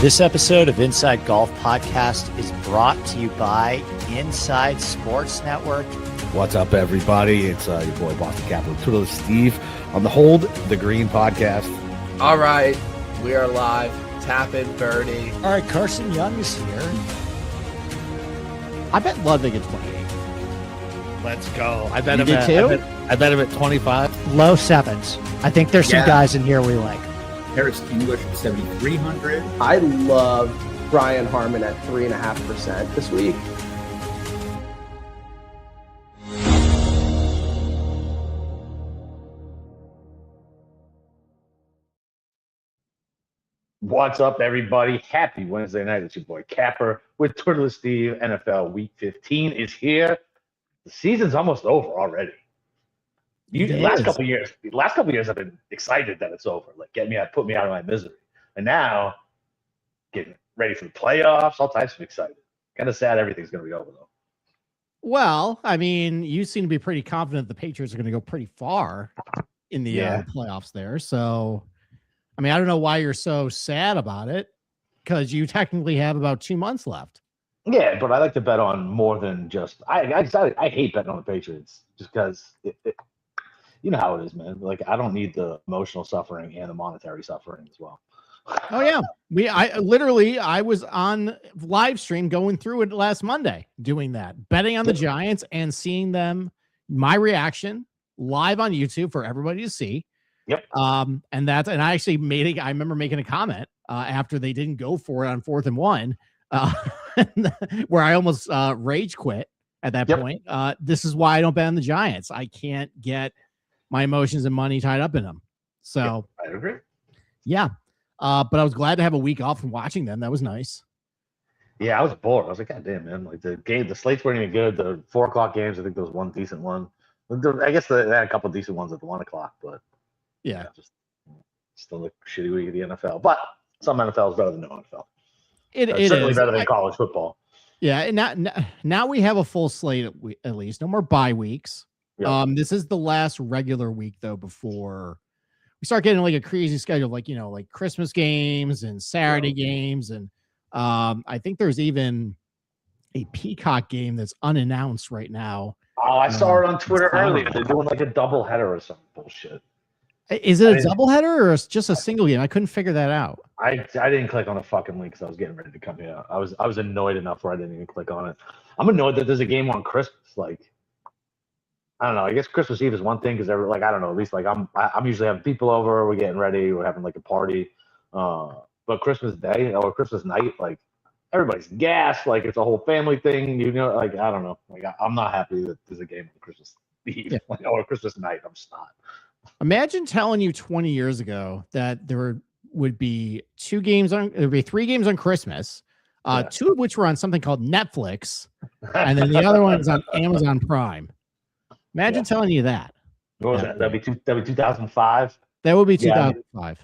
This episode of Inside Golf Podcast is brought to you by Inside Sports Network. What's up, everybody? It's your boy Boston Capital, Twiddle Steve on the Hold the Green podcast. All right, we are live. Tapping birdie. All right, Carson Young is here. I bet Ludwig at 28. Let's go. I bet You him do at, too? I bet him at 25. Low sevens. I think there's some guys in here we like. Harris English at 7,300. I love Brian Harman at 3.5% this week. What's up, everybody? Happy Wednesday night. It's your boy Capper with Twiddle Steve. NFL Week 15 is here. The season's almost over already. Last couple years, I've been excited that it's over. Like, put me out of my misery. And now, getting ready for the playoffs, all types of excited. Kind of sad everything's going to be over, though. Well, I mean, you seem to be pretty confident the Patriots are going to go pretty far in the playoffs there. So, I mean, I don't know why you're so sad about it, because you technically have about 2 months left. Yeah, but I like to bet on more than just. I hate betting on the Patriots just because you know how it is, man. Like, I don't need the emotional suffering and the monetary suffering as well. Oh yeah, I was on live stream going through it last Monday, doing that, betting on the Giants and seeing them, my reaction live on YouTube for everybody to see. Yep. And I actually I remember making a comment after they didn't go for it on 4th and 1, where I almost rage quit at that point. This is why I don't bet on the Giants. I can't get my emotions and money tied up in them. So I agree. Yeah. But I was glad to have a week off from watching them. That was nice. Yeah, I was bored. I was like, God damn, man. Like, the slates weren't even good. The 4 o'clock games, I think there was one decent one. I guess they had a couple of decent ones at the 1 o'clock, but yeah, just still a shitty week of the NFL. But some NFL is better than no NFL. It's certainly better than college football. Yeah, and now we have a full slate at least. No more bye weeks. Yeah. This is the last regular week though before we start getting like a crazy schedule, like like Christmas games and Saturday games, and I think there's even a Peacock game that's unannounced right now. Oh, I saw it on Twitter earlier. They're doing like a doubleheader or some bullshit. Is it a doubleheader or just a single game? I couldn't figure that out. I didn't click on the fucking link because I was getting ready to come here. I was annoyed enough where I didn't even click on it. I'm annoyed that there's a game on Christmas. Like, I don't know. I guess Christmas Eve is one thing because I don't know. At least like I'm usually having people over. We're getting ready. We're having like a party. But Christmas Day or Christmas night, like everybody's gassed. Like it's a whole family thing. Like I don't know. Like I'm not happy that there's a game on Christmas Eve or Christmas night. I'm just not. Imagine telling you 20 years ago that there would be 3 games on Christmas, 2 of which were on something called Netflix, and then the other one's on Amazon Prime. Imagine telling you that. What was that? That'd be 2005. That would be 2005.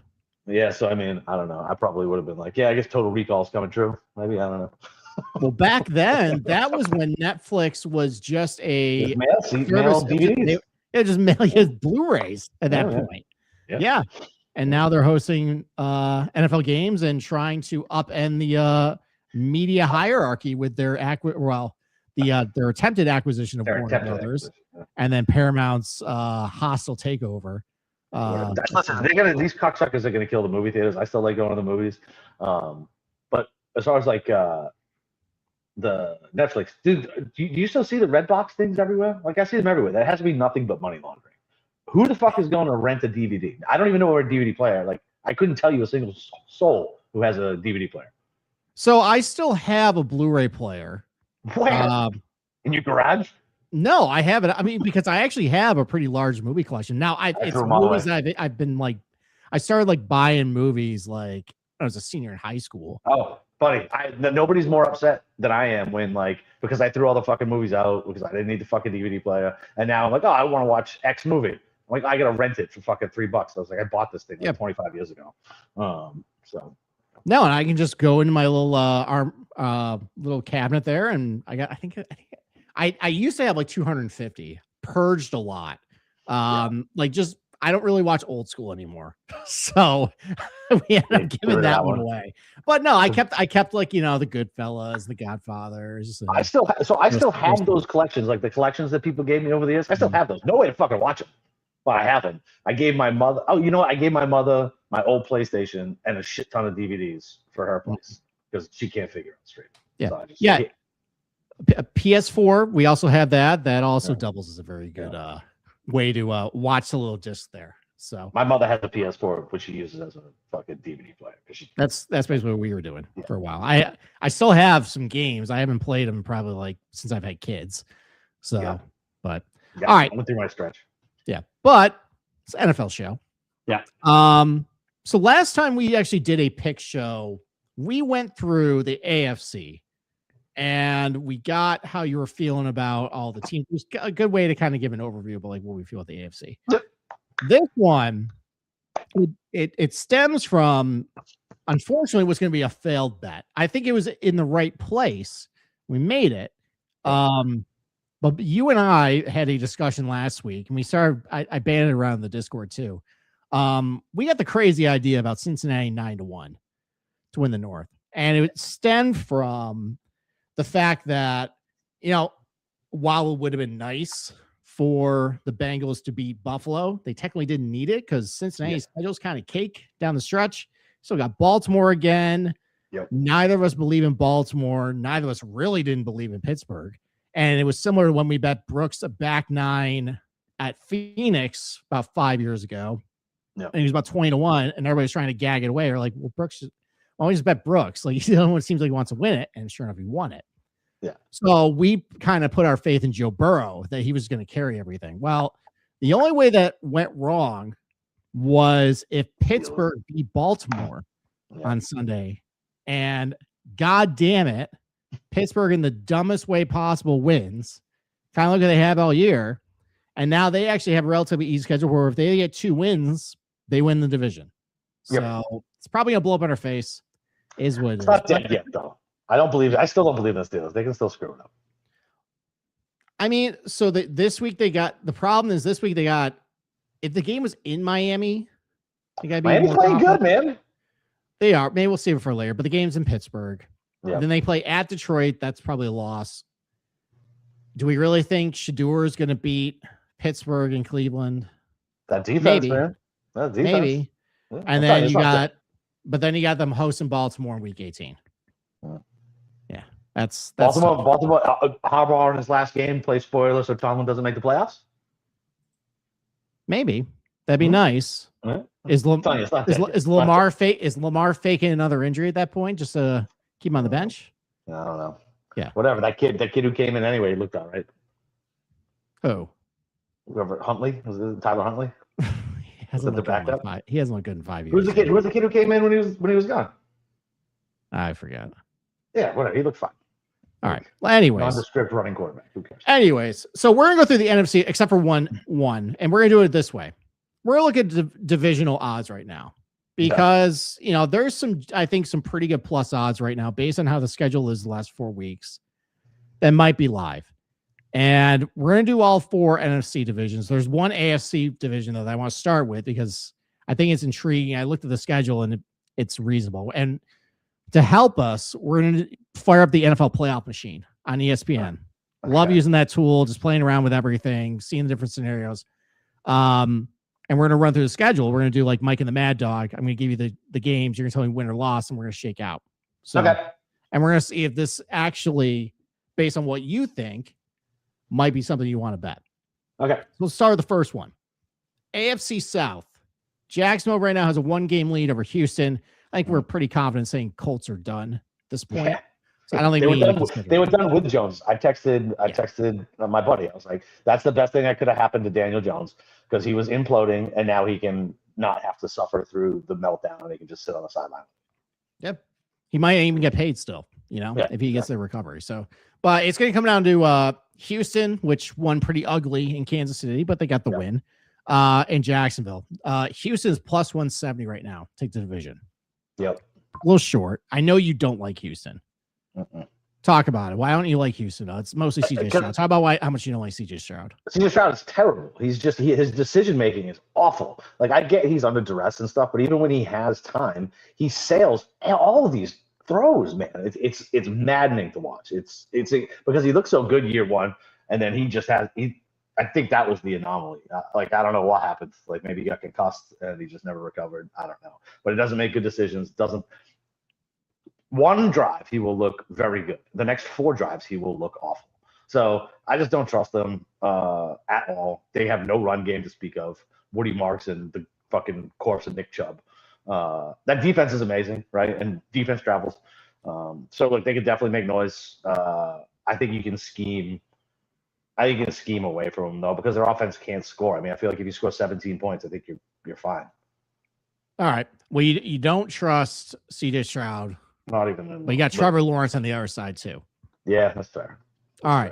Yeah. So I mean, I don't know. I probably would have been like, I guess Total Recall's coming true. Maybe, I don't know. Well, back then, that was when Netflix was just a mail DVDs. They just mail you Blu-rays at that point. Yeah. And now they're hosting NFL games and trying to upend the media hierarchy with their their attempted acquisition of Warner Brothers, and then Paramount's hostile takeover. Listen, these cocksuckers are gonna kill the movie theaters. I still like going to the movies, but as far as like the Netflix, dude, do you still see the Redbox things everywhere? Like I see them everywhere. That has to be nothing but money laundering. Who the fuck is going to rent a DVD? I don't even know where a DVD player. Like I couldn't tell you a single soul who has a DVD player. So I still have a Blu-ray player. Where? In your garage? No, I have it. I mean, because I actually have a pretty large movie collection. Now it's movies that I've been like, I started like buying movies like I was a senior in high school. Oh, buddy, nobody's more upset than I am when because I threw all the fucking movies out because I didn't need the fucking DVD player, and now I'm like, I want to watch X movie. I'm like, I gotta rent it for fucking $3. I was like, I bought this thing 25 years ago. So. No, and I can just go into my little little cabinet there, and I think I used to have like 250, purged a lot. Like just I don't really watch old school anymore, so we ended up giving that one away. But no, I kept like the Goodfellas, the Godfathers. I still have those collections, like the collections that people gave me over the years. I still have those. No way to fucking watch them, but I haven't. I gave my mother. Oh, you know what? I gave my mother my old PlayStation and a shit ton of DVDs for her place because she can't figure it straight. Yeah, so yeah. PS4, we also have that. That also doubles as a very good way to watch the little disc there. So my mother has a PS4, which she uses as a fucking DVD player. That's basically what we were doing for a while. I still have some games. I haven't played them probably like since I've had kids. So, but all right, I went through my stretch. Yeah, but it's an NFL show. Yeah. So last time we actually did a pick show, we went through the AFC. And we got how you were feeling about all the teams. It was a good way to kind of give an overview of like what we feel about the AFC. Yep. This one, it stems from, unfortunately, what's going to be a failed bet. I think it was in the right place. We made it. But you and I had a discussion last week, and we started. I banded it around the Discord too. We got the crazy idea about Cincinnati 9-1 to win the North, and it stemmed from the fact that, while it would have been nice for the Bengals to beat Buffalo, they technically didn't need it because Cincinnati's schedule's kind of cake down the stretch. Still got Baltimore again. Yep. Neither of us believe in Baltimore. Neither of us really didn't believe in Pittsburgh. And it was similar to when we bet Brooks a back 9 at Phoenix about 5 years ago. Yep. And he was about 20-1, and everybody's trying to gag it away. Or like, well, Brooks, why don't we just bet Brooks? Like, the other one seems like he wants to win it, and sure enough, he won it. Yeah. So we kind of put our faith in Joe Burrow that he was going to carry everything. Well, the only way that went wrong was if Pittsburgh beat Baltimore on Sunday, and God damn it, Pittsburgh in the dumbest way possible wins, kind of like they have all year. And now they actually have a relatively easy schedule where if they get 2 wins, they win the division. So it's probably going to blow up in our face. Is what it is. It's not dead yet, though. I still don't believe in the Steelers. They can still screw it up. I mean, so this week the problem is this week they got, if the game was in Miami, they got to be Miami's playing good, man. They are. Maybe we'll save it for later, but the game's in Pittsburgh. Yeah. Then they play at Detroit. That's probably a loss. Do we really think Shador is going to beat Pittsburgh and Cleveland? That defense, Maybe. man. That defense. Maybe. Yeah, And then you got them hosting Baltimore in week 18. Yeah. That's Baltimore. Harbaugh in his last game plays spoiler, so Tomlin doesn't make the playoffs. Maybe that'd be nice. Is Lamar faking another injury at that point just to keep him on the bench? I don't know. Yeah, whatever. That kid who came in anyway looked all right. Who? Whoever Huntley was it Tyler Huntley? He hasn't looked good in 5 years. Who was the kid who came in when he was gone? I forget. Yeah, whatever. He looked fine. All right. Well, anyways, nondescript running quarterback. Who cares? Anyways, so we're gonna go through the NFC except for one, and we're gonna do it this way. We're gonna look at divisional odds right now because there's some pretty good plus odds right now based on how the schedule is the last 4 weeks that might be live. And we're gonna do all 4 NFC divisions. There's one AFC division that I want to start with because I think it's intriguing. I looked at the schedule and it's reasonable. And to help us, we're going to fire up the NFL playoff machine on ESPN. Okay. Love using that tool, just playing around with everything, seeing the different scenarios. And we're going to run through the schedule. We're going to do like Mike and the Mad Dog. I'm going to give you the games. You're going to tell me win or loss, and we're going to shake out. So, and we're going to see if this actually, based on what you think, might be something you want to bet. Okay. So we'll start with the first one. AFC South. Jacksonville right now has a 1-game lead over Houston. I think we're pretty confident saying Colts are done at this point. Yeah. So I don't think they were done with Jones. I texted my buddy. I was like, that's the best thing that could have happened to Daniel Jones because he was imploding and now he can not have to suffer through the meltdown and he can just sit on the sideline. Yep. He might even get paid still, if he gets the recovery. So, but it's going to come down to Houston, which won pretty ugly in Kansas City, but they got the win. And Jacksonville. Houston's plus 170 right now. Take the division. Yep. A little short. I know you don't like Houston. Talk about it. Why don't you like Houston? It's mostly CJ Stroud. Talk about how much you don't like CJ Stroud. CJ Stroud is terrible. His decision making is awful. Like, I get he's under duress and stuff, but even when he has time, he sails all of these throws, man. It's maddening to watch. It's because he looks so good year one, and then he just has I think that was the anomaly. Like, I don't know what happened. Like, maybe he got concussed and he just never recovered. I don't know. But it doesn't make good decisions. One drive, he will look very good. The next 4 drives, he will look awful. So I just don't trust them at all. They have no run game to speak of. Woody Marks and the fucking corpse of Nick Chubb. That defense is amazing, right? And defense travels. So, look, they could definitely make noise. I think you can scheme. I think you can scheme away from them, though, because their offense can't score. I mean, I feel like if you score 17 points, I think you're fine. All right. Well, you don't trust CJ Stroud. Not even. But you got Trevor Lawrence on the other side, too. Yeah, that's fair. All right.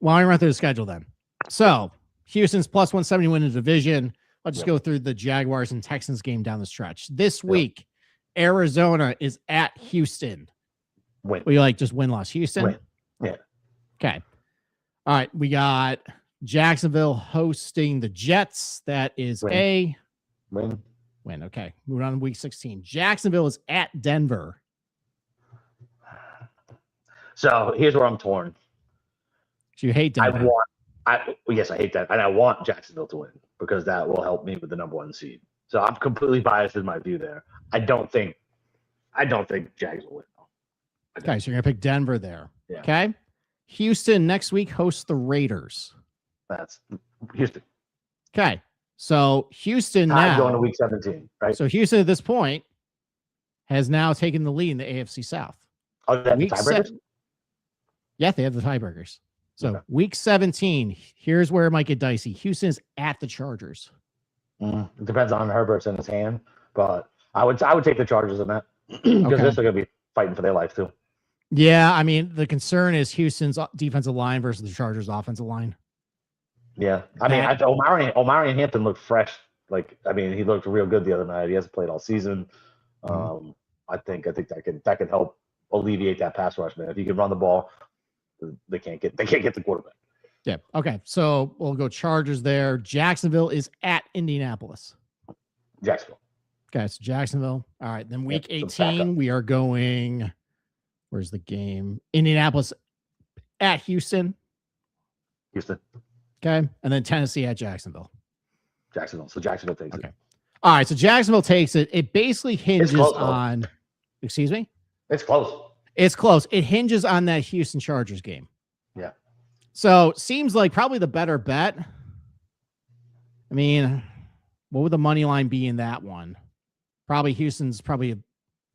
Well, I run through the schedule then. So, Houston's plus 170 win in the division. I'll just go through the Jaguars and Texans game down the stretch. This week, Arizona is at Houston. Win. Well, you like just win-loss Houston? Win. Yeah. Okay. All right. We got Jacksonville hosting the Jets. That is Win. Win. Okay. Moving on to week 16. Jacksonville is at Denver. So here's where I'm torn. So you hate Denver. Yes, I hate that. And I want Jacksonville to win because that will help me with the number 1 seed. So I'm completely biased in my view there. I don't think Jags will win. Okay, so you're gonna pick Denver there. Yeah. Okay. Houston next week hosts the Raiders. That's Houston. Okay. So Houston I'm now going to week 17, right? So Houston at this point has now taken the lead in the AFC South. Oh, that's Week tiebreakers? Yeah, they have the tiebreakers. So Okay. week 17, here's where it might get dicey. Houston's at the Chargers. It depends on Herbert's in his hand, but I would take the Chargers in that because Okay. they're still going to be fighting for their life too. Yeah, I mean, the concern is Houston's defensive line versus the Chargers' offensive line. Yeah, I mean, Omari and Hampton looked fresh. Like, I mean, he looked real good the other night. He hasn't played all season. I think that can help alleviate that pass rush, man. If you can run the ball, they can't get the quarterback. Yeah. Okay. So we'll go Chargers there. Jacksonville is at Indianapolis. Jacksonville. Okay. So Jacksonville. All right. Then week Yeah, so back 18, up. we are going. Where's the game? Indianapolis at Houston. Houston. Okay. And then Tennessee at Jacksonville. Jacksonville. So Jacksonville takes Okay. it. All right. So Jacksonville takes it. It basically hinges close, though. on, excuse me? It's close. It's close. It hinges on that Houston Chargers game. Yeah. So seems like probably the better bet. I mean, what would the money line be in that one? Probably Houston's probably a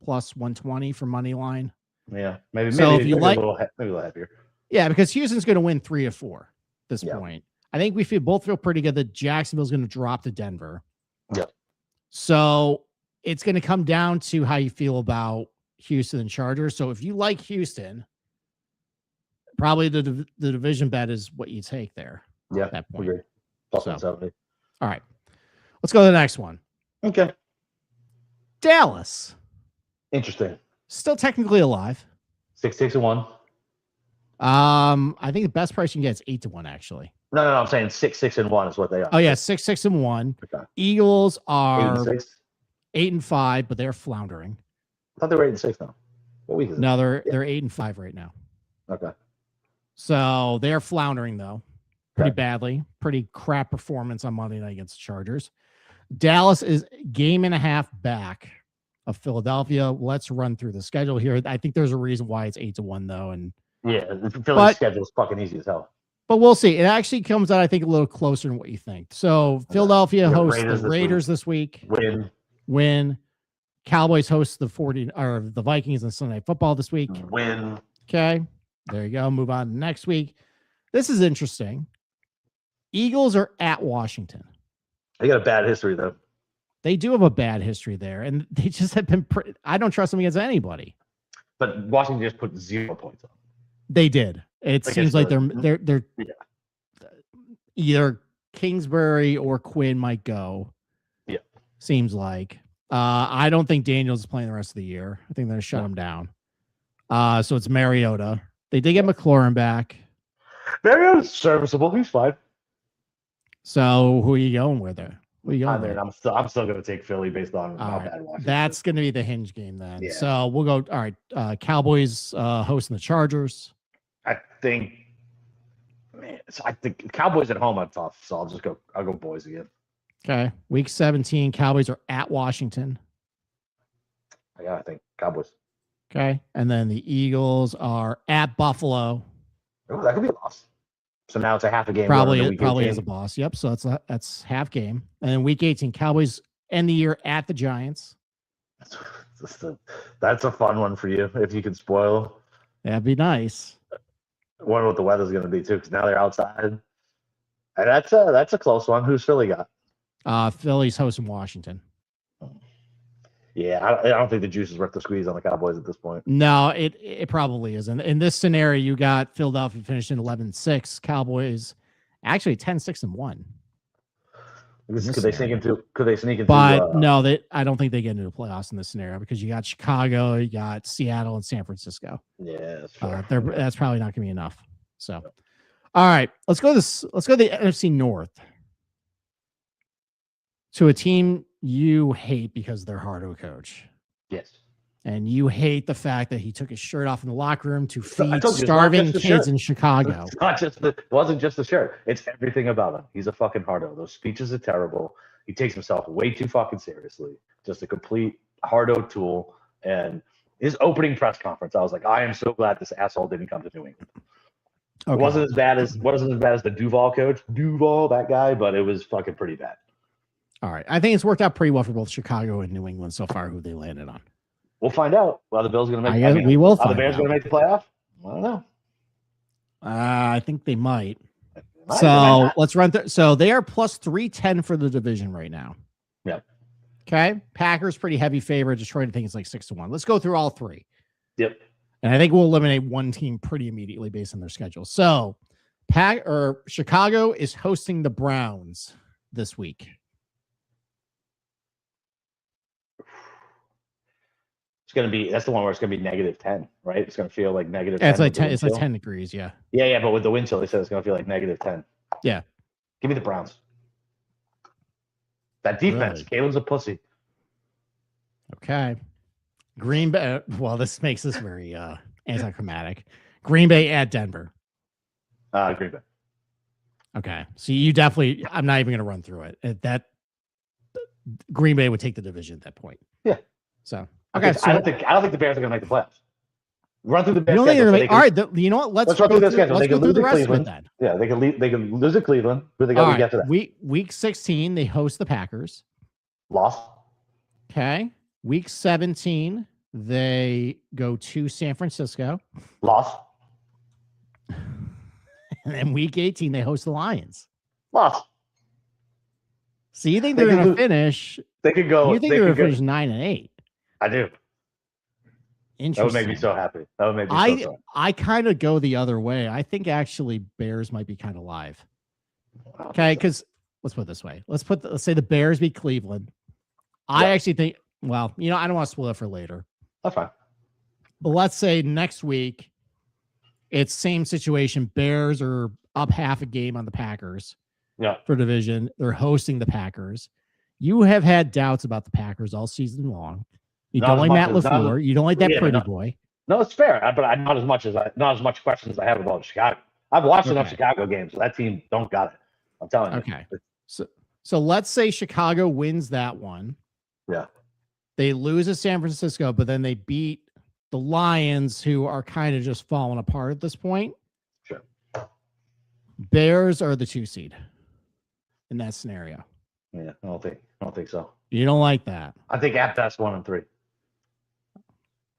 plus 120 for money line. Yeah. Maybe So if you like- maybe a little happier. Yeah, because Houston's going to win 3 of 4 at this Yeah. point. I think we both feel pretty good that Jacksonville's going to drop to Denver. Yeah. So it's going to come down to how you feel about Houston and Chargers. So if you like Houston, probably the division bet is what you take there. Yeah. At that point. Agree. Plus So. 170. All right. Let's go to the next one. Okay. Dallas. Interesting. Still technically alive. 6-6-1. I think the best price you can get is 8-1, actually. No. I'm saying 6-6-1 is what they are. Oh, yeah. 6-6-1. Okay. Eagles 8 are and 6. 8-5, but they're floundering. I thought they were 8 and 6 now. What week is it? No, they're 8-5 right now. Okay. So they're floundering though, pretty Okay. badly. Pretty crap performance on Monday night against the Chargers. Dallas is game and a half back of Philadelphia. Let's run through the schedule here. I think there's a reason why it's 8-1 though, and Yeah, the But- Philly's schedule is fucking easy as hell. but we'll see. It actually comes out, I think, a little closer than what you think. So Philadelphia We got hosts Raiders the this Raiders this week. Win. Cowboys host the the Vikings in Sunday Night Football this week. Win. Okay. There you go. Move on to next week. This is interesting. Eagles are at Washington. They got a bad history though. They do have a bad history there, and they just have been. I don't trust them against anybody. But Washington just put 0 points on. They did. It Like seems it's like they're Yeah. either Kingsbury or Quinn might go. Yeah. Seems like. I don't think Daniels is playing the rest of the year. I think they're gonna shut him down. So it's Mariota. They did get McLaurin back. Mariota's serviceable. He's fine. So who are you going with there? Who are you I going mean, with? I'm still going to take Philly based on All how right. bad Washington. That's going to be the hinge game then. Yeah. So we'll go. All right. Cowboys hosting the Chargers. I think. Man, I think Cowboys at home are tough, so I'll go boys again. Okay. Week 17, Cowboys are at Washington. Yeah, I think Cowboys. Okay. And then the Eagles are at Buffalo. Oh, that could be a loss. So now it's a half a game. Probably going into week is a 18. boss. Yep. So that's half game. And then week 18, Cowboys end the year at the Giants. That's a fun one for you if you can spoil. That'd be nice. I wonder what the weather's going to be too, because now they're outside. And that's a close one. Who's Philly got? Philly's hosting Washington. Yeah, I don't think the juice is worth the squeeze on the Cowboys at this point. No, it probably isn't. In this scenario, you got Philadelphia finishing 11-6, Cowboys actually 10-6-1. Could they sneak into? But no, I don't think they get into the playoffs in this scenario because you got Chicago, you got Seattle, and San Francisco. Yeah, that's fair. That's probably not going to be enough. So, all right, let's go to the NFC North. To a team you hate because they're hard to coach. Yes. And you hate the fact that he took his shirt off in the locker room to feed told you, it's not starving just the kids shirt. in Chicago. It's not just it wasn't just the shirt. It's everything about him. He's a fucking hardo. Those speeches are terrible. He takes himself way too fucking seriously. Just a complete hardo tool. And his opening press conference, I was like, I am so glad this asshole didn't come to New England. Okay. It wasn't as bad as the Duval coach, that guy, but it was fucking pretty bad. All right. I think it's worked out pretty well for both Chicago and New England so far, who they landed on. We'll find out. Well, the Bills going to make. We will Are find the Bears out. going to make the playoff? I don't know. I think they might. They might So not. let's run through. So they are plus 310 for the division right now. Yep. Okay. Packers pretty heavy favorite. Detroit, I think it's like 6-1. Let's go through all three. Yep. And I think we'll eliminate one team pretty immediately based on their schedule. So Chicago is hosting the Browns this week. That's the one where it's going to be -10, right? It's going to feel like -10. Yeah, it's like with the 10. wind It's like chill. 10 degrees. Yeah. Yeah, but with the wind chill, they said it's going to feel like -10. Yeah. Give me the Browns. That defense, Kalen's a pussy. Okay. Green Bay. Well, this makes this very anticlimactic. Green Bay at Denver. Green Bay. Okay. So you definitely, I'm not even going to run through it. That Green Bay would take the division at that point. Yeah. So, Okay. okay. So I don't think the Bears are going to make the playoffs. Run through the you Bears. don't think they're schedule gonna make, all right. You know what? Let's run go through their through, schedule. let's They go can through lose the to rest of it Cleveland. then. Yeah, they can lose to Cleveland. Who they got All to get to right. that? Week 16, they host the Packers. Loss. Okay. Week 17, they go to San Francisco. Loss. And then week 18, they host the Lions. Loss. So you think They they're could going to lose- finish? They could go. You think they they're could going to go- finish 9-8? I do. Interesting. That would make me so happy. That would make me so I kind of go the other way. I think actually Bears might be kind of live. Okay, because let's put it this way. Let's say the Bears beat Cleveland. I actually think. Well, I don't want to spoil it for later. That's fine. But let's say next week, it's same situation. Bears are up half a game on the Packers. Yeah. For division, they're hosting the Packers. You have had doubts about the Packers all season long. You Not don't as like much Matt as- LaFleur. You don't like that Yeah, but pretty not- boy. No, it's fair, but I not as much questions as I have about Chicago. I've watched enough Okay. Chicago games. So that team don't got it. I'm telling you. Okay. So let's say Chicago wins that one. Yeah. They lose at San Francisco, but then they beat the Lions, who are kind of just falling apart at this point. Sure. Bears are the 2 seed in that scenario. Yeah, I don't think so. You don't like that. I think at best 1 and 3.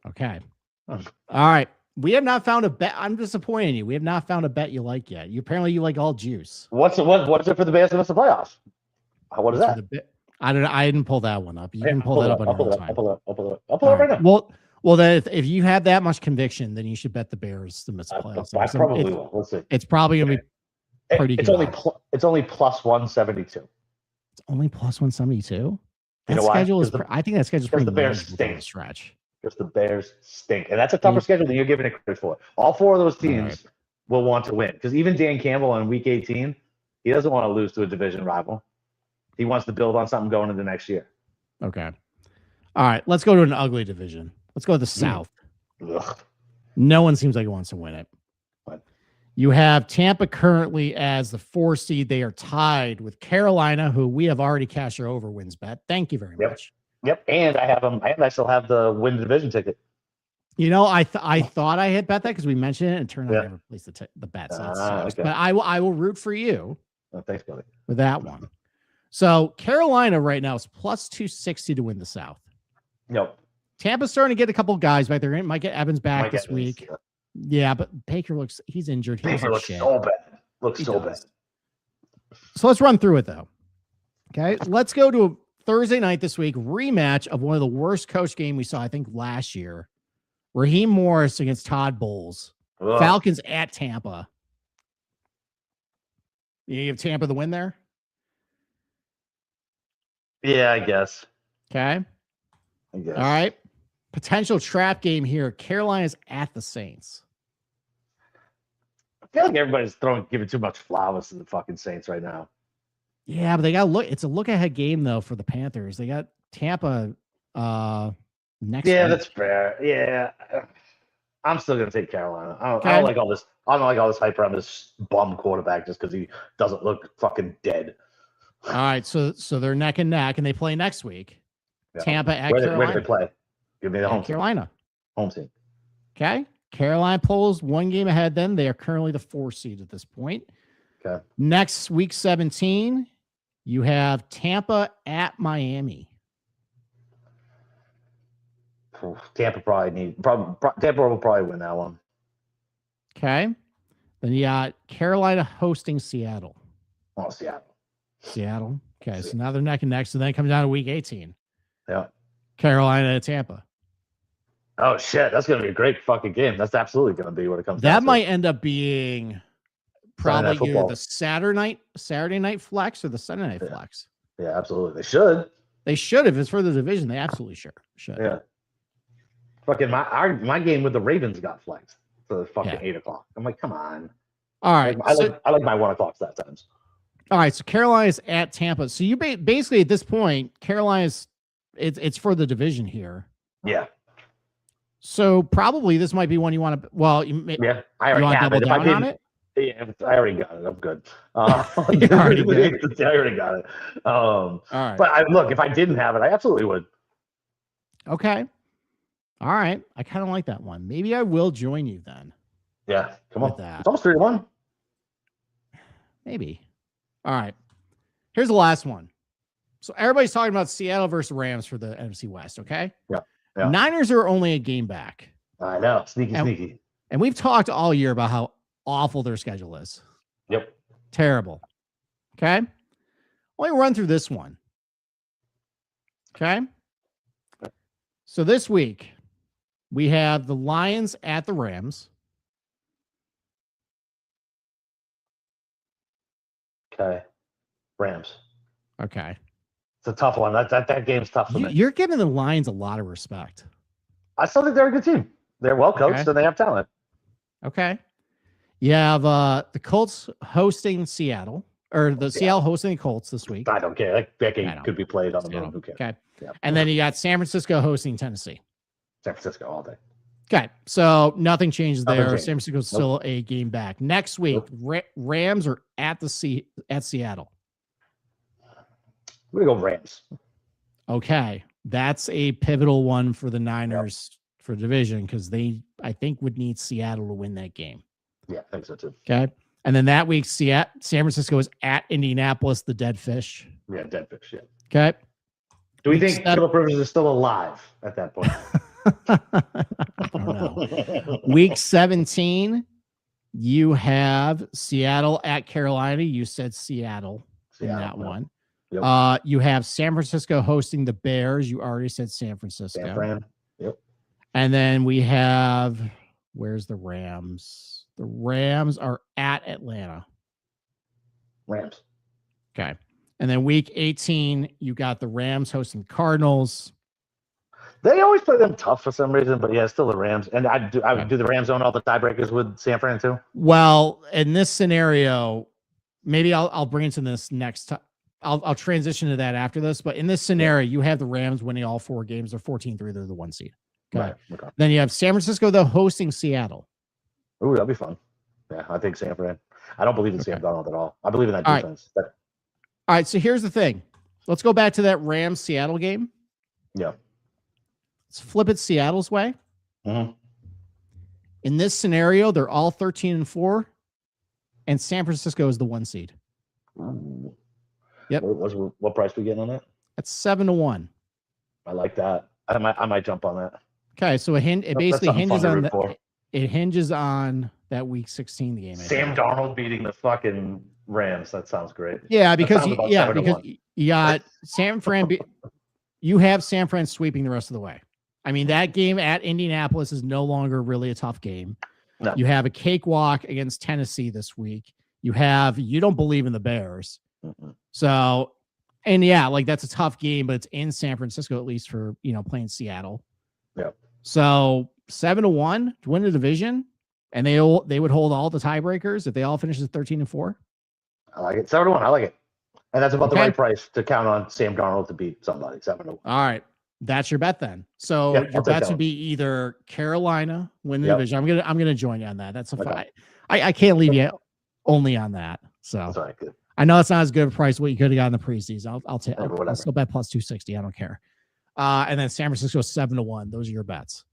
Okay. Oh. All right. We have not found a bet. I'm disappointed in you. We have not found a bet you like yet. You like all juice. What's it for the Bears to miss the playoffs? What is What's for that? the bet? I didn't pull that one up. You Yeah, can pull that up on I'll your pull own it up. time. I'll pull it All right right. now. Well, then if you have that much conviction, then you should bet the Bears to miss the playoffs. I So probably will. Let's see. It's probably gonna be pretty It's good only odds. it's only plus 172. only plus 172. That know why? schedule is. Because I think that schedule is because pretty the Bears manageable down the stink. stretch. Because the Bears stink. And that's a tougher schedule than you're giving it credit for. All 4 of those teams will want to win. Because even Dan Campbell on week 18, he doesn't want to lose to a division rival. He wants to build on something going into next year. Okay. All right. Let's go to an ugly division. Let's go to the South. Ugh. No one seems like it wants to win it. What? You have Tampa currently as the 4 seed. They are tied with Carolina, who we have already cashed our over wins bet. Thank you very much. Yep. And I have them. And I still have the win division ticket. You know, I thought I had bet that because we mentioned it and turned out I never placed the bet. So that sucks. Okay. But I will root for you Oh, thanks, buddy. with that one. So Carolina right now is plus 260 to win the South. Yep. Tampa's starting to get a so guys back there. Might get Evans back Mike this Evans, week. yeah. Yeah, but Baker he's injured. He Baker looks shit. so bad. Looks He so does. bad. So let's run through it though. Okay, let's go to a Thursday night this week rematch of one of the worst coach game we saw, I think, last year. Raheem Morris against Todd Bowles. Ugh. Falcons at Tampa. You have Tampa the win there? Yeah, I guess. Okay. I guess. All right. Potential trap game here. Carolina's at the Saints. I feel like everybody's giving too much flowers to the fucking Saints right now. Yeah, but they got look. It's a look ahead game though for the Panthers. They got Tampa next. Yeah, week. that's fair. Yeah, I'm still gonna take Carolina. I Okay. don't like all this. I don't like all this hype around this bum quarterback just because he doesn't look fucking dead. All right, so they're neck and neck, and they play next week. Yeah. Tampa at Where do Carolina. they play? Give me the At home team. Carolina. Home team. Okay. Carolina pulls 1 game ahead. Then they are currently the 4 seed at this point. Okay. Next week 17, you have Tampa at Miami. Tampa will probably win that one. Okay. Then you got Carolina hosting Seattle. Oh, Seattle. Seattle. Okay. So now they're neck and neck. So then it comes down to week 18. Yeah. Carolina at Tampa. Oh shit, that's gonna be a great fucking game. That's absolutely gonna be what it comes down That to. might end up being probably either football. the Saturday night flex or the Sunday night flex. Yeah, absolutely. They should. They should, if it's for the division, they absolutely should. Yeah. Fucking my game with the Ravens got flexed for the fucking 8 o'clock. I'm like, come on. All right. I like my 1 o'clocks that times. All right. So Carolina's at Tampa. So you basically at this point, Carolina's it's for the division here. Yeah. So probably this might be one you want to. Well, Yeah. I you already want to have double it. If I down on didn't- it. Yeah, I already got it. I'm good. You're already good. I already got it. All right. But look, if I didn't have it, I absolutely would. Okay. All right. I kind of like that one. Maybe I will join you then. Yeah. Come on. With that. It's almost 3-1. Maybe. All right. Here's the last one. So everybody's talking about Seattle versus Rams for the NFC West. Okay. Yeah. Yeah. Niners are only a game back. I know. Sneaky. And we've talked all year about how awful their schedule is. Yep. Terrible. Okay. Let me run through this one. Okay. So this week, we have the Lions at the Rams. Okay. Rams. Okay. It's a tough one. That game's tough for me. You're giving the Lions a lot of respect. I still think they're a good team. They're well coached Okay. and they have talent. Okay. You have the Colts hosting Seattle, or the Seattle hosting the Colts this week. I don't care. That I game know. could be played on the Seattle. road. Who cares? Okay. Yeah. And then you got San Francisco hosting Tennessee. San Francisco all day. Okay. So nothing changes Nothing there. changed. San Francisco's still a game back. Next week, Rams are at Seattle. We're gonna go Rams. Okay. That's a pivotal one for the Niners for division because I think, would need Seattle to win that game. Yeah, I think so too. Okay. And then that week, San Francisco is at Indianapolis, the Dead Fish. Yeah, dead fish. Yeah. Okay. Do we Week think seven- Philip Rivers is still alive at that point? I don't know. Week 17, you have Seattle at Carolina. You said Seattle in that one. Yep. You have San Francisco hosting the Bears. You already said San Francisco. San Fran. Yep. And then we have, where's the Rams? The Rams are at Atlanta. Rams. Okay. And then week 18, you got the Rams hosting the Cardinals. They always play them tough for some reason, but yeah, still the Rams. And I would do the Rams own all the tiebreakers with San Fran too. Well, in this scenario, maybe I'll bring it to this next time. I'll transition to that after this. But in this scenario, you have the Rams winning all 4 games. They're 14-3. They're the 1 seed. Okay. Right. Okay. Then you have San Francisco, though, hosting Seattle. Ooh, that'll be fun. Yeah, I think San Fran. I don't believe in Sam Darnold at all. I believe in that All right. defense. All right. So here's the thing. Let's go back to that Rams Seattle game. Yeah. Let's flip it Seattle's way. Mm-hmm. In this scenario, they're all 13-4, and San Francisco is the 1 seed. Ooh. Yep. What price we getting on that? That's 7-1. I like that. I might jump on that. Okay, so it That's basically something fun hinges to on root for. it hinges on that Week 16 game. I Sam think. Darnold beating the fucking Rams. That sounds great. Yeah, because sounds about because 7-1. you got San Fran. You have San Fran sweeping the rest of the way. I mean, that game at Indianapolis is no longer really a tough game. No. You have a cakewalk against Tennessee this week. You don't believe in the Bears. Mm-mm. So, and yeah, like that's a tough game, but it's in San Francisco, at least for, playing Seattle. Yep. So 7-1 to win the division, and they would hold all the tiebreakers if they all finish at 13-4. I like it. 7-1. I like it. And that's about the Okay. right price to count on Sam Darnold to beat somebody. 7-1. All right. That's your bet then. So Yeah, your I'll take bets that would be either Carolina win the Yep. division. I'm gonna join you on that. That's a Okay. fight. I can't leave you only on that. So That's all right. Good. I know it's not as good a price what you could have got in the preseason. I'll take. Whatever. I'll still bet plus 260. I don't care. And then San Francisco 7-1. Those are your bets.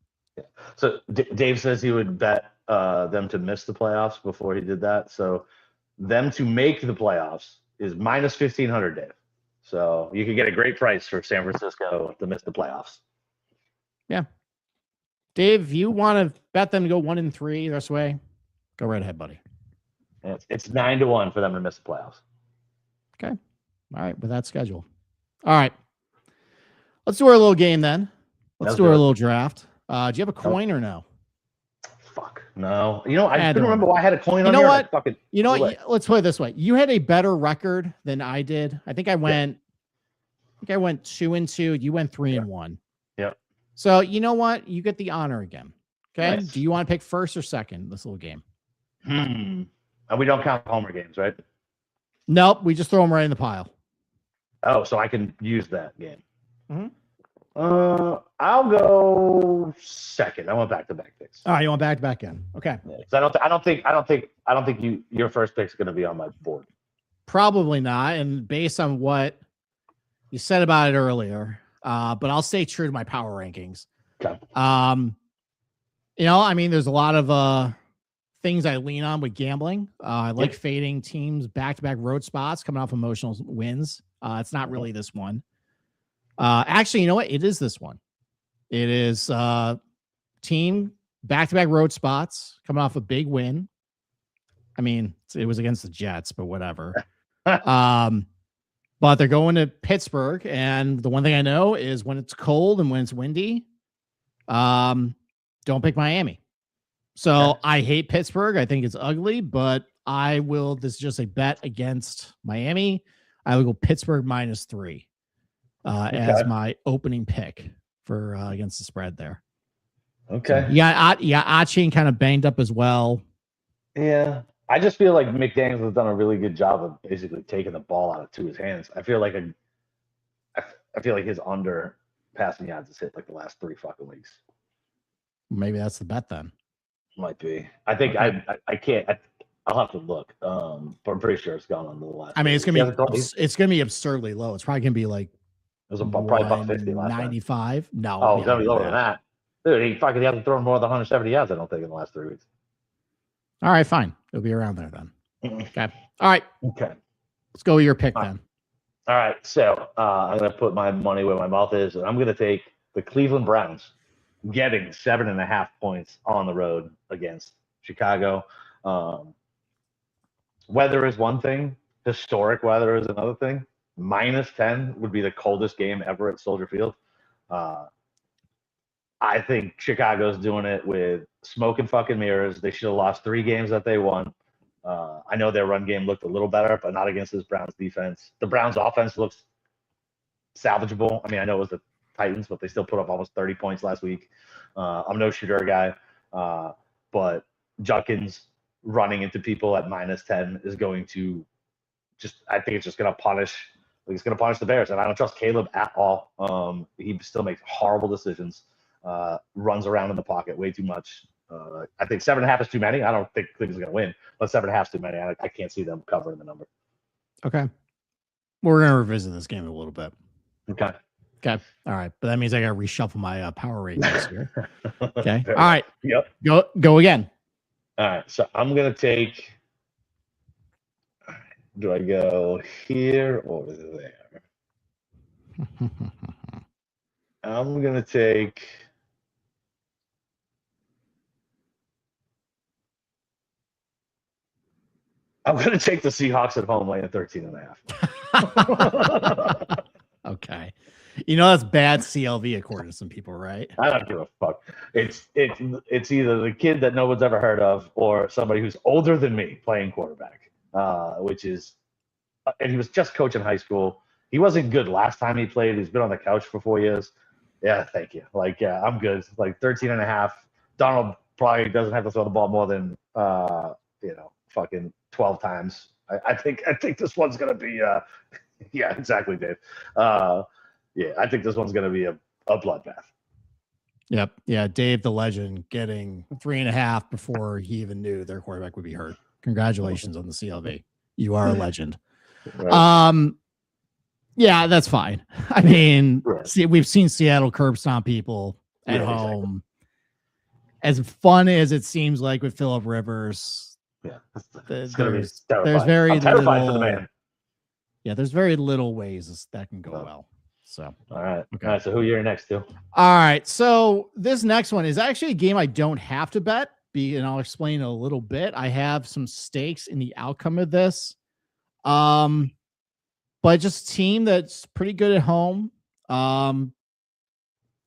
So Dave says he would bet them to miss the playoffs before he did that. So them to make the playoffs is minus 1,500, Dave. So you could get a great price for San Francisco to miss the playoffs. Dave, if you want to bet them to go 1-3 the rest of the way, go right ahead, buddy. And it's 9-1 for them to miss the playoffs. All right, with that schedule. All right. Let's do our little game then. Let's Let's do do our it. little draft. Do you have a coin or no? Fuck. No. You know, I don't couldn't remember why I had a coin You on know here. what? I fucking You know blew what? it. Let's put it this way. You had a better record than I did. I think I went 2-2. You went 3-1. Yep. So you know what? You get the honor again. Okay. Nice. Do you want to pick first or second this little game? And we don't count Homer games, right? Nope. We just throw them right in the pile. Oh, so I can use that game. Mhm. I'll go second. I want back-to-back picks. All right. You want back to back in? Okay. Yeah, 'cause I don't think your first pick's going to be on my board. Probably not. And based on what you said about it earlier, but I'll stay true to my power rankings. Okay. I mean, there's a lot of things I lean on with gambling. I like fading teams back-to-back road spots coming off emotional wins. It's not really this one. Actually, you know what? It is this one. It is team back-to-back road spots coming off a big win. I mean, it was against the Jets, but whatever. But they're going to Pittsburgh, and the one thing I know is when it's cold and when it's windy, don't pick Miami. So Okay. I hate Pittsburgh. I think it's ugly, but I will. This is just a bet against Miami. I will go Pittsburgh -3 as my opening pick for against the spread there. Okay. Yeah, Achin kind of banged up as well. Yeah. I just feel like McDaniels has done a really good job of basically taking the ball out of Tua's hands. I feel like his under passing yards has hit like the last 3 fucking weeks. Maybe that's the bet then. Might be. I think Okay. I can't. I'll have to look. But I'm pretty sure it's gone on the last. I mean, it's He gonna hasn't be it's gonna be absurdly low. It's probably gonna be like It was probably about 50 last time. 95. No, Oh, it'll it's gonna be higher lower than that. Dude, he hasn't thrown more than 170 yards, I don't think, in the last 3 weeks. All right, fine. It'll be around there then. Mhm. Okay. All right. Okay. Let's go with your pick All right. then. All right. So I'm gonna put my money where my mouth is, and I'm gonna take the Cleveland Browns, getting 7.5 points on the road against Chicago. Weather is one thing. Historic weather is another thing. -10 would be the coldest game ever at Soldier Field. I think Chicago's doing it with smoke and fucking mirrors. They should have lost 3 games that they won. I know their run game looked a little better, but not against this Browns defense. The Browns offense looks salvageable. I mean, I know it was the Titans, but they still put up almost 30 points last week. I'm no shooter guy, but Judkins running into people at -10 is going to I think it's just going to punish. He's going to punish the Bears, and I don't trust Caleb at all. He still makes horrible decisions, runs around in the pocket way too much. I think 7.5 is too many. I don't think Cleveland's going to win, but 7.5 is too many. I can't see them covering the number. Okay. We're going to revisit this game a little bit. Okay. All right. But that means I got to reshuffle my power ratings here. Okay. All right. Yep. Go again. All right. So I'm going to take. Do I go here or there? I'm going to take. I'm going to take the Seahawks at home laying 13.5. Okay. That's bad CLV according to some people, right? I don't give a fuck. It's either the kid that no one's ever heard of or somebody who's older than me playing quarterback, which is, and he was just coaching high school. He wasn't good last time he played. He's been on the couch for 4 years. Yeah, thank you. I'm good. 13.5. Donald probably doesn't have to throw the ball more than, fucking 12 times. I think this one's going to be, yeah, exactly, Dave. I think this one's going to be a bloodbath. Yep. Yeah. Dave, the legend, getting 3.5 before he even knew their quarterback would be hurt. Congratulations on the CLV. You are a legend. Right. Yeah, that's fine. I mean, right. We've seen Seattle curb stomp people at home. Exactly. As fun as it seems like with Phillip Rivers, there's very little. Yeah, there's very little ways that can go well. So, all right. So who you're next to? All right. So this next one is actually a game I don't have to bet. And I'll explain a little bit. I have some stakes in the outcome of this. But just a team that's pretty good at home.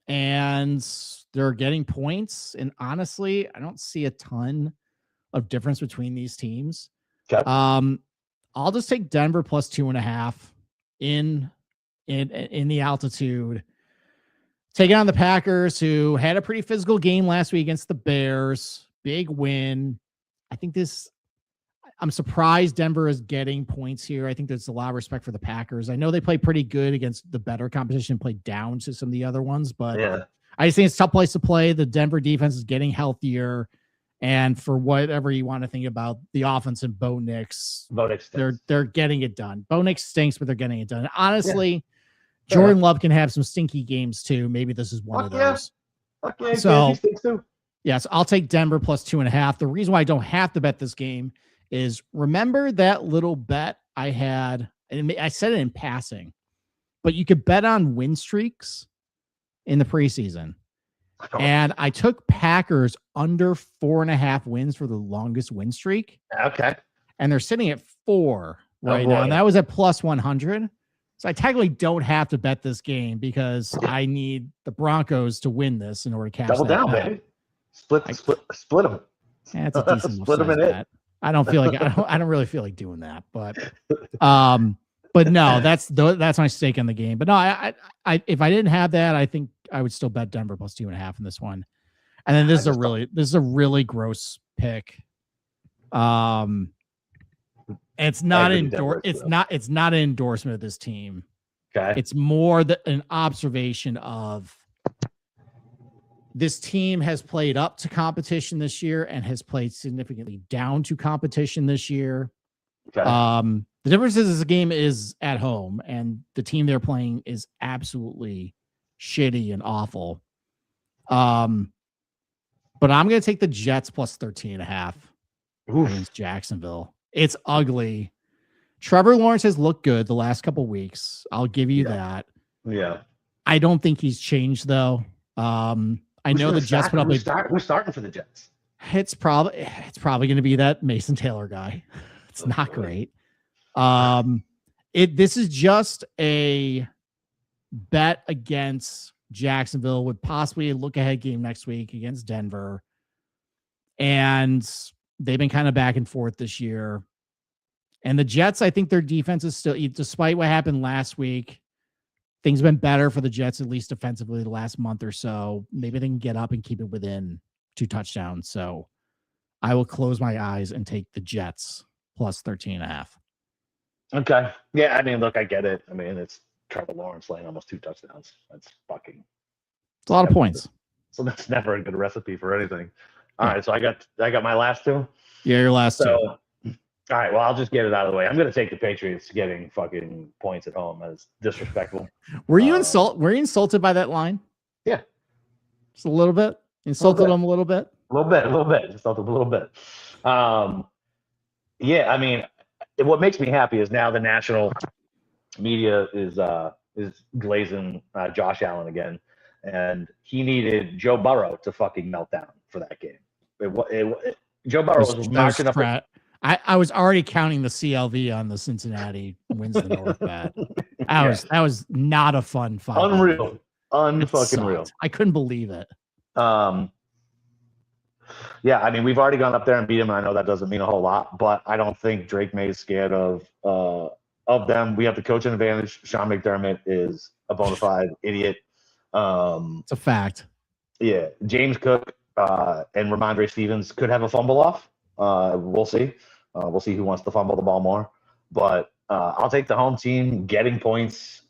And they're getting points. And honestly, I don't see a ton of difference between these teams. Okay. I'll just take Denver plus 2.5 in the altitude. Taking on the Packers, who had a pretty physical game last week against the Bears. Big win. I'm surprised Denver is getting points here. I think there's a lot of respect for the Packers. I know they play pretty good against the better competition, played down to some of the other ones, but I just think it's a tough place to play. The Denver defense is getting healthier. And for whatever you want to think about the offense and Bo Nix, they're getting it done. Bo Nix stinks, but they're getting it done. Honestly, Jordan Love can have some stinky games too. Maybe this is one of those. So, yes, I'll take Denver plus 2.5. The reason why I don't have to bet this game is remember that little bet I had, and I said it in passing, but you could bet on win streaks in the preseason. And I took Packers under 4.5 wins for the longest win streak. Okay. And they're sitting at 4 right now. And that was at plus 100. So I technically don't have to bet this game because I need the Broncos to win this in order to cash double that down, bet. baby. Split them. That's a decent split them in bet. I don't feel like I don't really feel like doing that, but no, that's my stake on the game. But no, I if I didn't have that, I think I would still bet Denver plus 2.5 in this one. And then this is a really gross pick. It's not it's not an endorsement of this team. Okay. It's more an observation of this team has played up to competition this year and has played significantly down to competition this year. Okay. The difference is this game is at home and the team they're playing is absolutely shitty and awful. But I'm going to take the Jets plus 13.5 against Jacksonville. It's ugly. Trevor Lawrence has looked good the last couple weeks. I'll give you that. Yeah. I don't think he's changed though. I know the Jets put up Who's starting for the Jets? It's probably going to be that Mason Taylor guy. It's not great. This is just a bet against Jacksonville with possibly a look ahead game next week against Denver. And they've been kind of back and forth this year. And the Jets, I think their defense is still, despite what happened last week, things have been better for the Jets, at least defensively, the last month or so. Maybe they can get up and keep it within 2 touchdowns. So I will close my eyes and take the Jets plus 13.5. Okay. Yeah, I mean, look, I get it. I mean, it's Trevor Lawrence laying almost 2 touchdowns. That's fucking. It's a lot of points. So that's never a good recipe for anything. All right, so I got my last 2. Yeah, your last 2. All right, well, I'll just get it out of the way. I'm going to take the Patriots getting fucking points at home. As disrespectful. Were you insulted by that line? Yeah. Just a little bit? Insulted them a little bit? A little bit. Just a little bit. Yeah, I mean, what makes me happy is now the national media is glazing Josh Allen again, and he needed Joe Burrow to fucking melt down for that game. Joe Burrow was marching up. I was already counting the CLV on the Cincinnati wins the North bet. That was not a fun fight. Unreal. Unfucking real. I couldn't believe it. Yeah, I mean, we've already gone up there and beat him, and I know that doesn't mean a whole lot, but I don't think Drake May is scared of them. We have the coaching advantage. Sean McDermott is a bona fide idiot. It's a fact. Yeah, James Cook and Ramondre Stevens could have a fumble off. We'll see. We'll see who wants to fumble the ball more. But I'll take the home team getting points.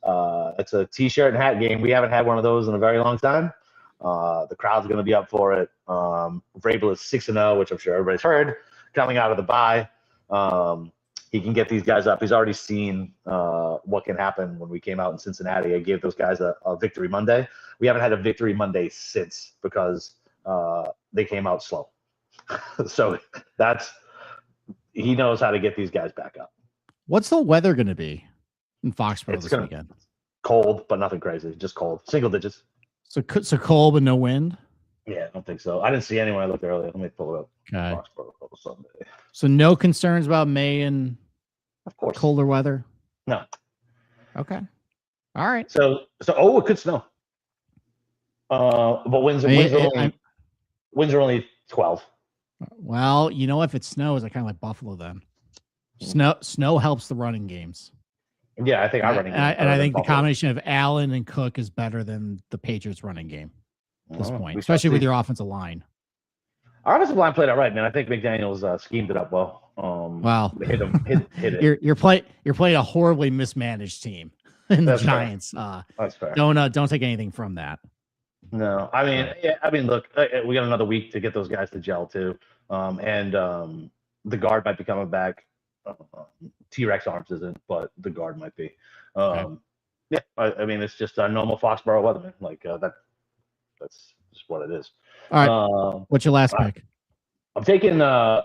It's a T-shirt and hat game. We haven't had one of those in a very long time. The crowd's going to be up for it. Vrabel is 6-0, which I'm sure everybody's heard, coming out of the bye. He can get these guys up. He's already seen what can happen when we came out in Cincinnati. I gave those guys a victory Monday. We haven't had a victory Monday since because they came out slow. So he knows how to get these guys back up. What's the weather going to be in Foxborough this weekend? Cold, but nothing crazy. Just cold. Single digits. So cold but no wind? Yeah, I don't think so. I didn't see anyone. I looked earlier. Let me pull it up. Okay. Foxborough Sunday. So no concerns about May and of course colder weather? No. Okay. All right. So it could snow. But winds are only 12. Well, you know, if it snows, I kind of like Buffalo then. Snow helps the running games. Yeah, I think our running game. And I think the combination of Allen and Cook is better than the Patriots running game at this point, especially with your offensive line. Our offensive line played all right, man. I think McDaniels schemed it up well. Wow. Hit it. You're playing a horribly mismanaged team in the Giants. That's fair. Don't take anything from that. No, I mean, look, we got another week to get those guys to gel too, and the guard might be coming back. T-Rex Arms isn't, but the guard might be. Okay. Yeah, I mean, it's just a normal Foxborough weatherman. Like that's just what it is. All right. What's your last pick? I'm taking. I'm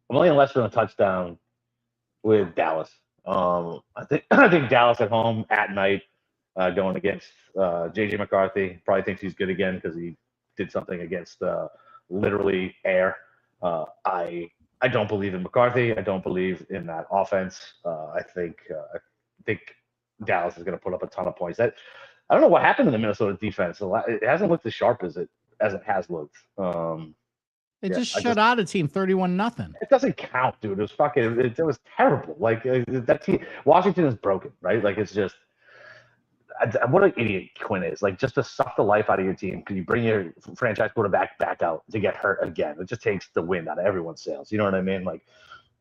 only less than a touchdown with Dallas. I think Dallas at home at night, going against JJ McCarthy. Probably thinks he's good again because he did something against literally air. I don't believe in McCarthy. I don't believe in that offense. I think Dallas is going to put up a ton of points. I don't know what happened to the Minnesota defense. It hasn't looked as sharp as it has looked. They just shut out a team 31-0. It doesn't count, dude. It was fucking. It was terrible. Like that team, Washington is broken, right? Like it's just. What an idiot Quinn is. Like, just to suck the life out of your team because you bring your franchise quarterback back out to get hurt again. It just takes the wind out of everyone's sails. You know what I mean? Like,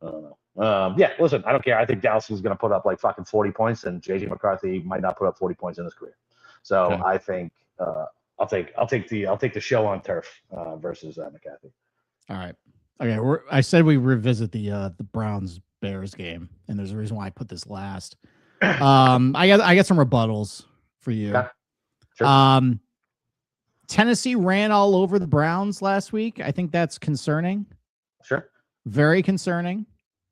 I don't know. Yeah, listen, I don't care. I think Dallas is going to put up like fucking 40 points, and JJ McCarthy might not put up 40 points in his career. So okay. I think I'll take the show on turf versus McCarthy. All right. Okay. I said we revisit the Browns Bears game, and there's a reason why I put this last. I got some rebuttals for you. Okay. Sure. Tennessee ran all over the Browns last week. I think that's concerning. Sure. Very concerning.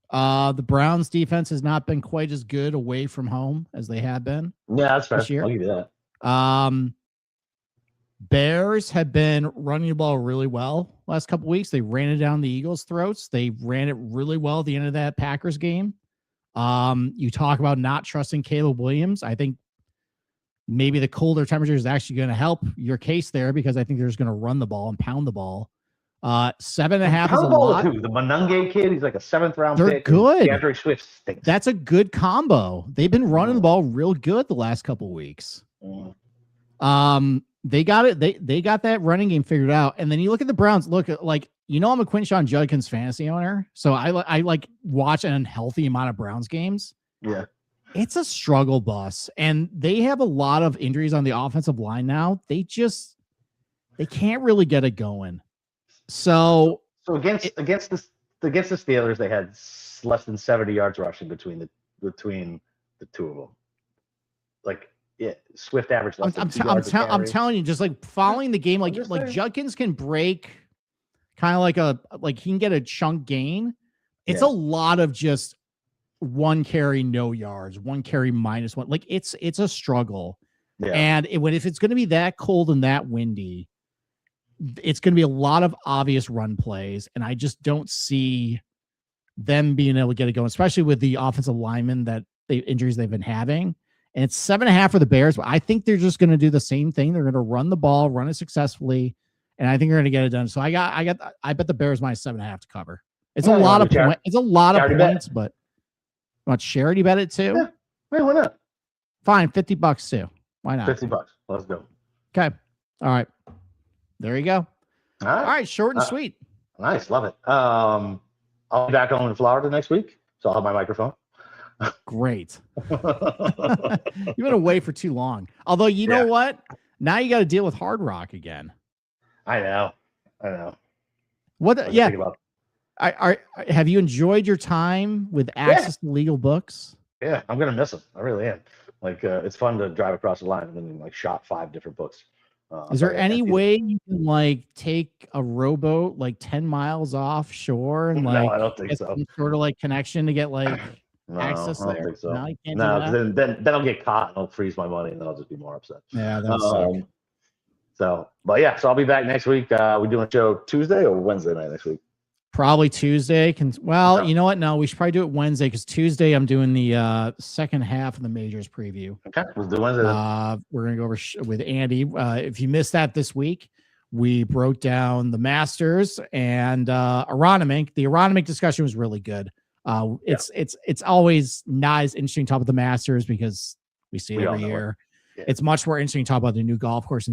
The Browns defense has not been quite as good away from home as they have been. Yeah, that's fair. This year. I'll give you that. Bears have been running the ball really well last couple weeks. They ran it down the Eagles' throats. They ran it really well at the end of that Packers game. You talk about not trusting Caleb Williams. I think maybe the colder temperature is actually going to help your case there because I think they're just going to run the ball and pound the ball 7.5 is a Combo lot. too. The Monunge kid, he's like a 7th round They're pick. good. DeAndre Swift stinks. That's a good combo. They've been running the ball real good the last couple weeks. They got it. They got that running game figured out. And then you look at the Browns. Look, like, you know, I'm a Quinshon Judkins fantasy owner, so I like watch an unhealthy amount of Browns games. Yeah, it's a struggle bus, and they have a lot of injuries on the offensive line now. They can't really get it going. So against the Steelers, they had less than 70 yards rushing between the two of them. Like, yeah, Swift average less than 2 yards a carry. I'm telling you, just like following the game, like Judkins can break kind of like he can get a chunk gain. It's a lot of just one carry, no yards, one carry -1. Like it's a struggle. Yeah. And if it's going to be that cold and that windy, it's going to be a lot of obvious run plays. And I just don't see them being able to get it going, especially with the offensive linemen injuries they've been having. And it's 7.5 for the Bears, but I think they're just going to do the same thing. They're going to run the ball, run it successfully, and I think they're going to get it done. So I bet the Bears -7.5 to cover. It's a lot of points. It's a lot of points, but you want charity bet it too? Yeah, why not? Fine, $50 too. Why not? $50. Let's go. Okay. All right. There you go. All right. Short and sweet. Nice. Love it. I'll be back home in Florida next week, so I'll have my microphone. Great. You've been away for too long. Although, you know what? Now you got to deal with Hard Rock again. I know. What? Have you enjoyed your time with access to legal books? Yeah, I'm gonna miss them. I really am. Like, it's fun to drive across the line and then like shop 5 different books. Is there any way you can like take a rowboat like 10 miles offshore and like no, I don't think so. Some sort of like connection to get like access I don't there? think so. No, you can't no, then I'll get caught and I'll freeze my money and then I'll just be more upset. Yeah, that's so I'll be back next week. We're doing a show Tuesday or Wednesday night next week. Probably Tuesday. You know what? No, we should probably do it Wednesday because Tuesday I'm doing the second half of the majors preview. Okay, let's do Wednesday. We're gonna go over with Andy. If you missed that this week, we broke down the Masters and Aronimink. The Aronimink discussion was really good. It's always not as interesting to talk about the Masters because we see it every year. Yeah. It's much more interesting to talk about the new golf course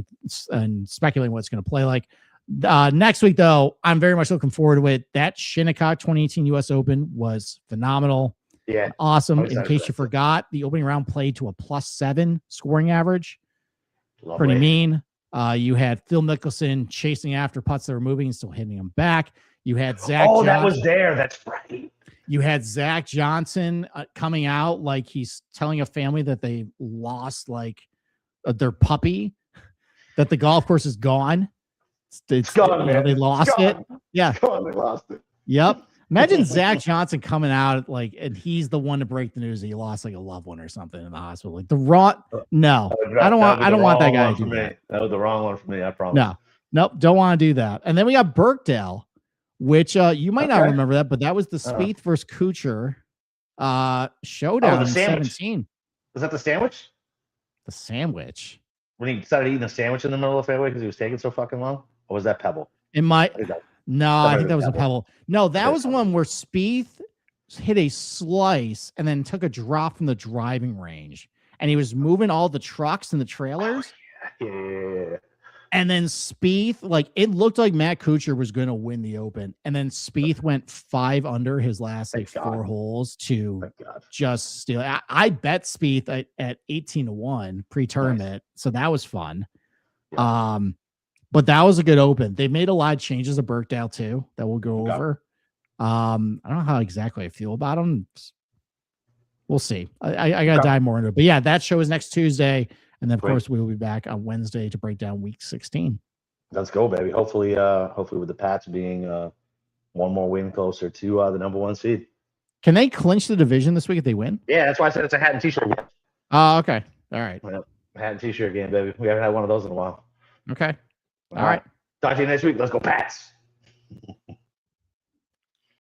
and speculating what it's going to play like. Next week, though, I'm very much looking forward to it. That Shinnecock 2018 U.S. Open was phenomenal. Yeah. Awesome. In case you forgot, the opening round played to a +7 scoring average. Lovely. Pretty mean. You had Phil Mickelson chasing after putts that were moving and still hitting them back. You had Zach Johnson. That was there. That's right. You had Zach Johnson coming out like he's telling a family that they lost like their puppy, that the golf course is gone. It's gone, man. They lost it. Yeah. They lost it. Yep. Imagine Zach Johnson coming out like, and he's the one to break the news that he lost like a loved one or something in the hospital. Like no, I don't want that guy to do that. That was the wrong one for me. I promise. Nope. Don't want to do that. And then we got Birkdale, which you might not remember that, but that was the Spieth versus Kuchar showdown in 17. Was that the sandwich? The sandwich. When he started eating a sandwich in the middle of the fairway because he was taking so fucking long? Or was that Pebble? I think that was a Pebble. No, that was one where Spieth hit a slice and then took a drop from the driving range. And he was moving all the trucks and the trailers. Yeah. And then Spieth, like, it looked like Matt Kuchar was going to win the Open. And then Spieth went 5 under his last 4 holes to just steal. I bet Spieth at 18-1 pre-tournament. Nice. So that was fun. Yeah. But that was a good Open. They made a lot of changes to Birkdale too that we'll go over. I don't know how exactly I feel about them. We'll see. I got to dive more into it. But yeah, that show is next Tuesday. And then, of course, we will be back on Wednesday to break down Week 16. Let's go, baby. Hopefully with the Pats being one more win closer to the number 1 seed. Can they clinch the division this week if they win? Yeah, that's why I said it's a hat and T-shirt game. Oh, okay. All right. Hat and T-shirt game, baby. We haven't had one of those in a while. Okay. All right. Talk to you next week. Let's go, Pats.